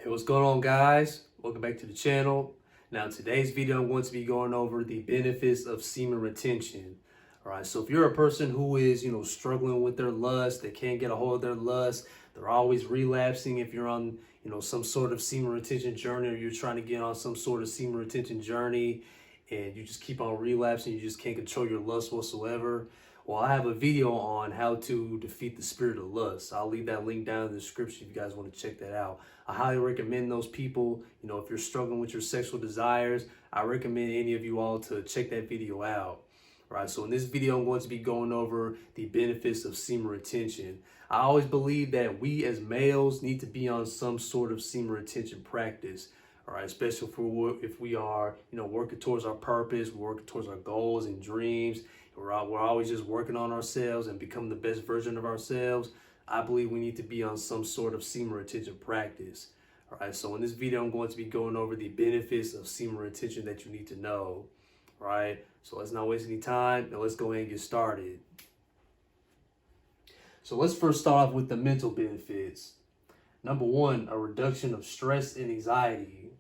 Hey, what's going on, guys? Welcome back to the channel. Now, in today's video, I'm going to be going over the benefits of semen retention. All right, so if you're a person who is, struggling with their lust, they can't get a hold of their lust, they're always relapsing. If you're on, some sort of semen retention journey, or you're trying to get on some sort of semen retention journey, and you just keep on relapsing, you just can't control your lust whatsoever. Well, I have a video on how to defeat the spirit of lust. I'll leave that link down in the description if you guys want to check that out. I highly recommend those people, if you're struggling with your sexual desires, I recommend any of you all to check that video out. All right, so in this video, I'm going to be going over the benefits of semen retention. I always believe that we as males need to be on some sort of semen retention practice. All right, especially if we are, working towards our purpose, we're working towards our goals and dreams. We're always just working on ourselves and becoming the best version of ourselves. I believe we need to be on some sort of semen retention practice. All right, so in this video, I'm going to be going over the benefits of semen retention that you need to know. All right, so let's not waste any time and let's go ahead and get started. So let's first start off with the mental benefits. Number one, a reduction of stress and anxiety.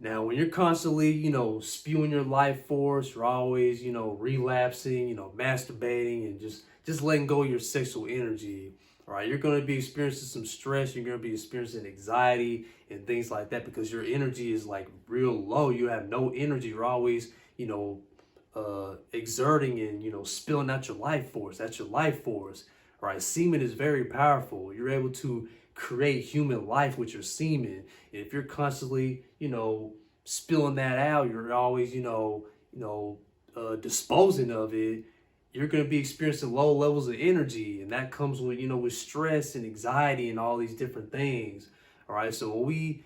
Now, when you're constantly, spewing your life force, you're always, relapsing, masturbating and just letting go of your sexual energy, all right, you're going to be experiencing some stress. You're going to be experiencing anxiety and things like that because your energy is like real low. You have no energy. You're always, exerting and, spilling out your life force. That's your life force, all right? Semen is very powerful. You're able to create human life with your semen. And if you're constantly, spilling that out, you're always, disposing of it, you're going to be experiencing low levels of energy. And that comes with, with stress and anxiety and all these different things. All right. So when we,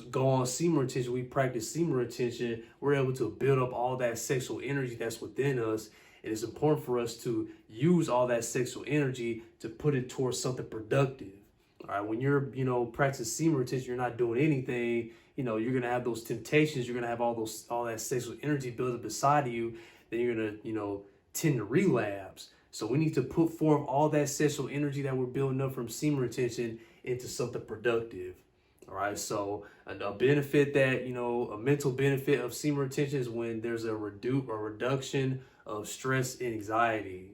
go on semen retention, we practice semen retention, we're able to build up all that sexual energy that's within us. And it's important for us to use all that sexual energy to put it towards something productive. All right, when you're, practicing semen retention, you're not doing anything, you're going to have those temptations. You're going to have all that sexual energy built up inside of you. Then you're going to, tend to relapse. So we need to put forth all that sexual energy that we're building up from semen retention into something productive. All right, so a benefit that, a mental benefit of semen retention is when there's a reduction of stress and anxiety.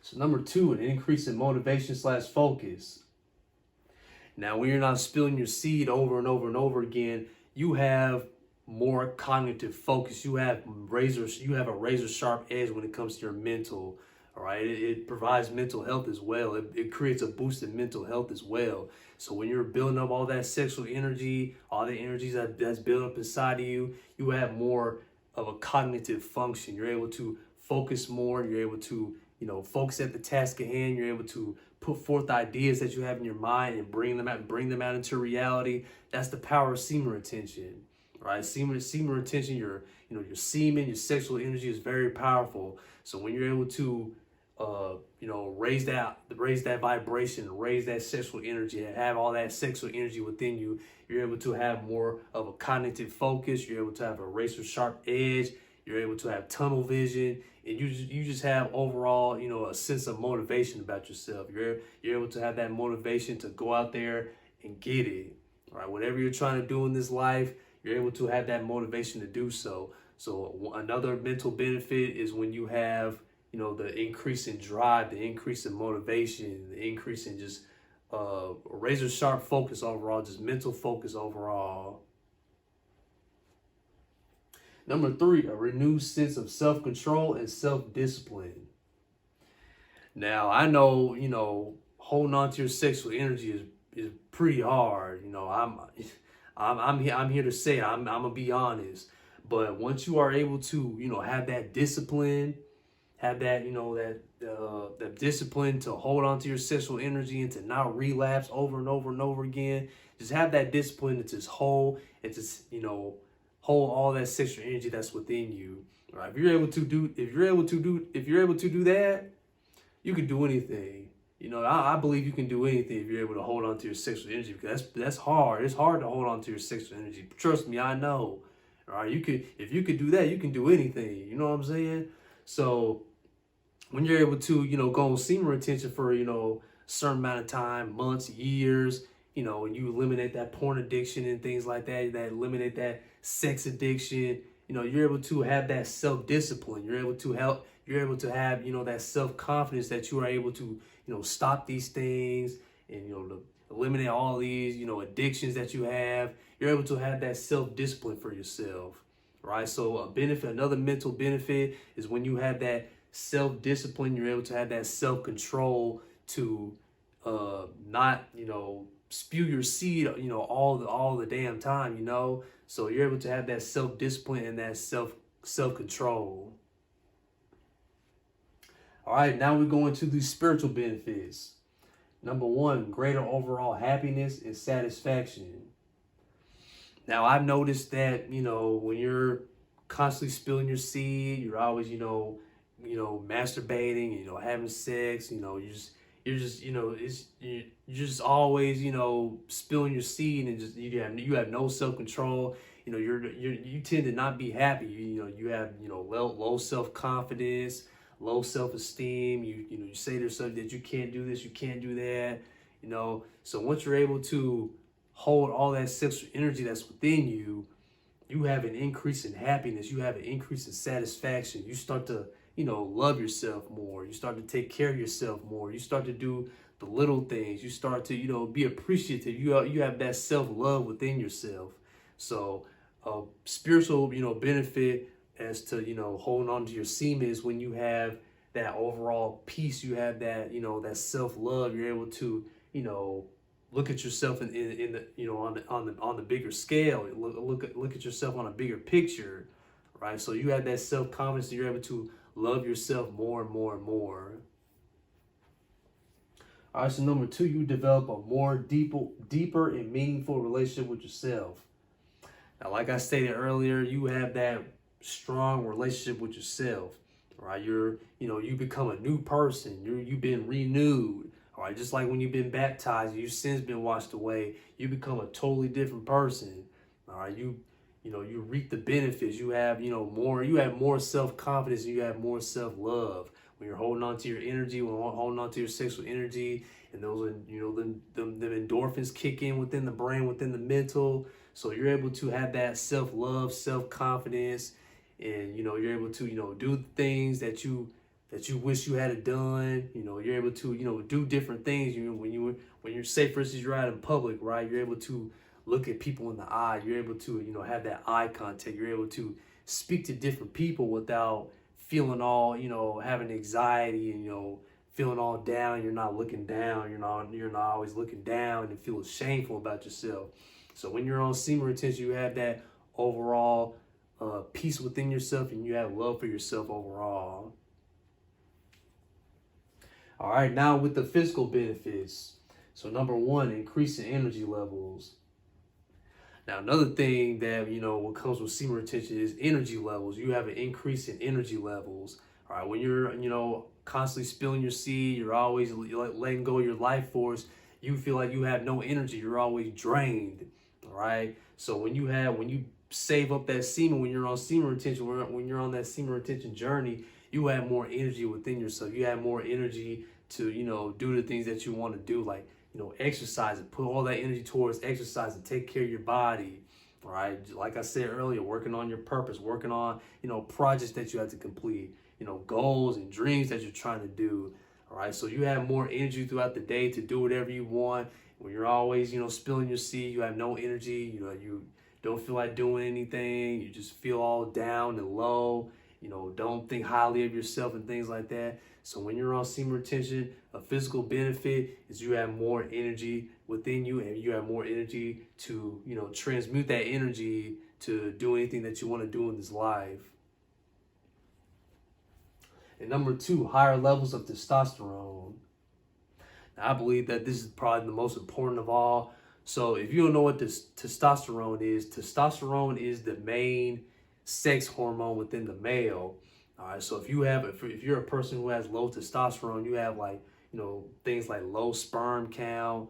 So number two, an increase in motivation/focus. Now, when you're not spilling your seed over and over and over again, you have more cognitive focus. You have a razor sharp edge when it comes to your mental. All right, it provides mental health as well. It creates a boost in mental health as well. So when you're building up all that sexual energy, all the energies that's built up inside of you, you have more of a cognitive function. You're able to focus more. You're able to focus at the task at hand. You're able to put forth ideas that you have in your mind and bring them out into reality. That's the power of semen retention, right? Semen retention, your semen, your sexual energy is very powerful. So when you're able to, raise that vibration, raise that sexual energy, and have all that sexual energy within you, you're able to have more of a cognitive focus. You're able to have a razor sharp edge. You're able to have tunnel vision, and you just have overall, a sense of motivation about yourself. You're able to have that motivation to go out there and get it. All right, whatever you're trying to do in this life, you're able to have that motivation to do so. So another mental benefit is when you have, the increase in drive, the increase in motivation, the increase in just razor sharp focus overall, just mental focus overall. Number three, a renewed sense of self-control and self-discipline. Now, I know, holding on to your sexual energy is pretty hard. I'm here to say, I'm gonna be honest. But once you are able to, have that discipline, have that, that discipline to hold on to your sexual energy and to not relapse over and over and over again, just have that discipline to just hold and just, hold all that sexual energy that's within you. All right. If you're able to do that, you can do anything. I believe you can do anything if you're able to hold on to your sexual energy, because that's hard. It's hard to hold on to your sexual energy. Trust me, I know. All right. If you could do that, you can do anything. You know what I'm saying? So when you're able to, go on semen retention for, certain amount of time, months, years, and you eliminate that porn addiction and things like that eliminate that sex addiction, you're able to have that self-discipline. You're able to have, that self-confidence that you are able to, stop these things and, to eliminate all these, addictions that you have. You're able to have that self-discipline for yourself, right? So another mental benefit is when you have that self-discipline, you're able to have that self-control to not, spew your seed, all the damn time, So you're able to have that self-discipline and that self-control. All right, now we go into the spiritual benefits. Number one, greater overall happiness and satisfaction. Now, I've noticed that, when you're constantly spilling your seed, you're always, masturbating, having sex, you're just always, spilling your seed, and just you have no self-control. You tend to not be happy. You have, low self-confidence, low self-esteem. You say to yourself that you can't do this, you can't do that, So once you're able to hold all that sexual energy that's within you, you have an increase in happiness. You have an increase in satisfaction. You start to, love yourself more. You start to take care of yourself more. You start to do the little things. You start to, be appreciative. You have that self-love within yourself. So spiritual, benefit as to, holding on to your semen is when you have that overall peace. You have that, that self-love. You're able to, look at yourself in the, on the bigger scale. Look at yourself on a bigger picture, right? So you have that self-confidence that you're able to love yourself more and more and more. All right, so number two, you develop a more deeper and meaningful relationship with yourself. Now, like I stated earlier, you have that strong relationship with yourself, right? You become a new person. You've been renewed. All right, just like when you've been baptized, your sins been washed away. You become a totally different person. All right, you reap the benefits. You have more self-confidence, and you have more self-love when you're holding on to your energy, when you're holding on to your sexual energy, and those them endorphins kick in within the brain, within the mental. So you're able to have that self-love, self-confidence, and you're able to do things that you wish you had done. You're able to do different things. When you're, say for instance, you're out in public, right? You're able to look at people in the eye. You're able to have that eye contact. You're able to speak to different people without feeling all having anxiety and feeling all down. You're not looking down. You're not always looking down and feel shameful about yourself. So when you're on semen retention, you have that overall peace within yourself, and you have love for yourself overall. All right, now with the physical benefits. So number one, increasing energy levels. Now, another thing that, what comes with semen retention is energy levels. You have an increase in energy levels. All right, when you're, constantly spilling your seed, you're always letting go of your life force, you feel like you have no energy. You're always drained. All right. So when you save up that semen, when you're on semen retention, when you're on that semen retention journey, you have more energy within yourself. You have more energy to, do the things that you want to do, like, exercise and put all that energy towards exercise and take care of your body. All right. Like I said earlier, working on your purpose, working on, projects that you have to complete, goals and dreams that you're trying to do. All right. So you have more energy throughout the day to do whatever you want. When you're always, spilling your seed, you have no energy, you don't feel like doing anything. You just feel all down and low, don't think highly of yourself and things like that. So when you're on semen retention, a physical benefit is you have more energy within you, and you have more energy to, transmute that energy to do anything that you want to do in this life. And number two, higher levels of testosterone. Now, I believe that this is probably the most important of all. So if you don't know what this testosterone is the main sex hormone within the male. All right, so if you're a person who has low testosterone, you have things like low sperm count,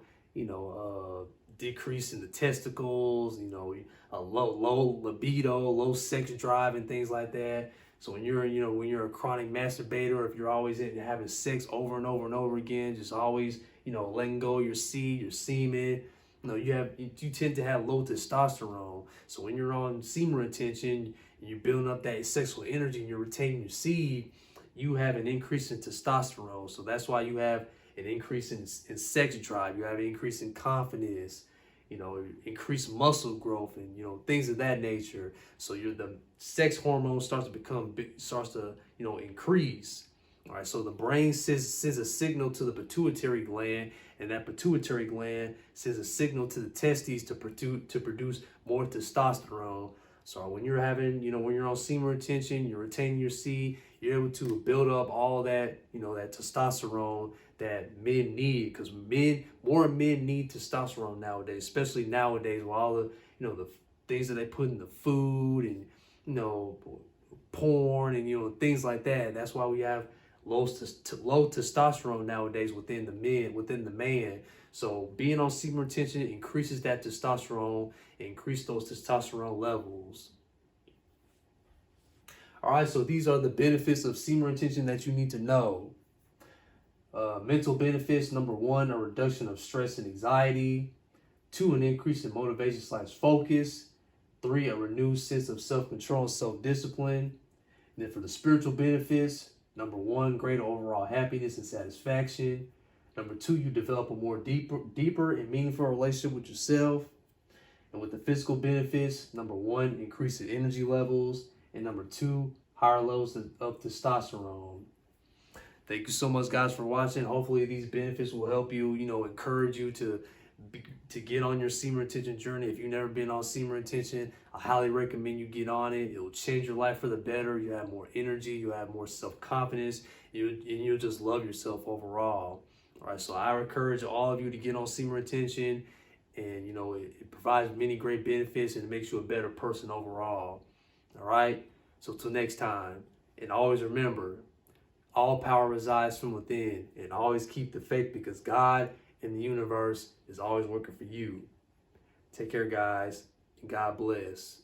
decrease in the testicles, a low libido, low sex drive, and things like that. So when you're a chronic masturbator, if you're always having sex over and over and over again, just always, letting go of your seed, your semen. You tend to have low testosterone. So when you're on semen retention and you're building up that sexual energy and you're retaining your seed, you have an increase in testosterone. So that's why you have an increase in sex drive. You have an increase in confidence, increased muscle growth, and things of that nature. So the sex hormone starts to increase. All right, so the brain sends a signal to the pituitary gland, and that pituitary gland sends a signal to the testes to produce more testosterone. So when you're when you're on semen retention, you're retaining your seed, you're able to build up all that, that testosterone that men need, because more men need testosterone nowadays, especially nowadays with all the, the things that they put in the food and, porn and, things like that. That's why we have low testosterone nowadays within the man. So being on semen retention increases that testosterone, increase those testosterone levels. All right, so these are the benefits of semen retention that you need to know. Mental benefits: number 1, a reduction of stress and anxiety. 2, an increase in motivation/focus. 3, a renewed sense of self-control and self-discipline. And then for the spiritual benefits: number 1, greater overall happiness and satisfaction. Number 2, you develop a more deeper and meaningful relationship with yourself. And with the physical benefits: number 1, increase in energy levels. And number 2, higher levels of testosterone. Thank you so much, guys, for watching. Hopefully these benefits will help you, encourage you to get on your semen retention journey. If you've never been on semen retention, I highly recommend you get on it. It will change your life for the better. You have more energy, you have more self-confidence, and you'll just love yourself overall. All right, so I encourage all of you to get on semen retention, and it provides many great benefits and it makes you a better person overall. All right, so till next time, and always remember, all power resides from within, and always keep the faith, because God in the universe is always working for you. Take care, guys, and God bless.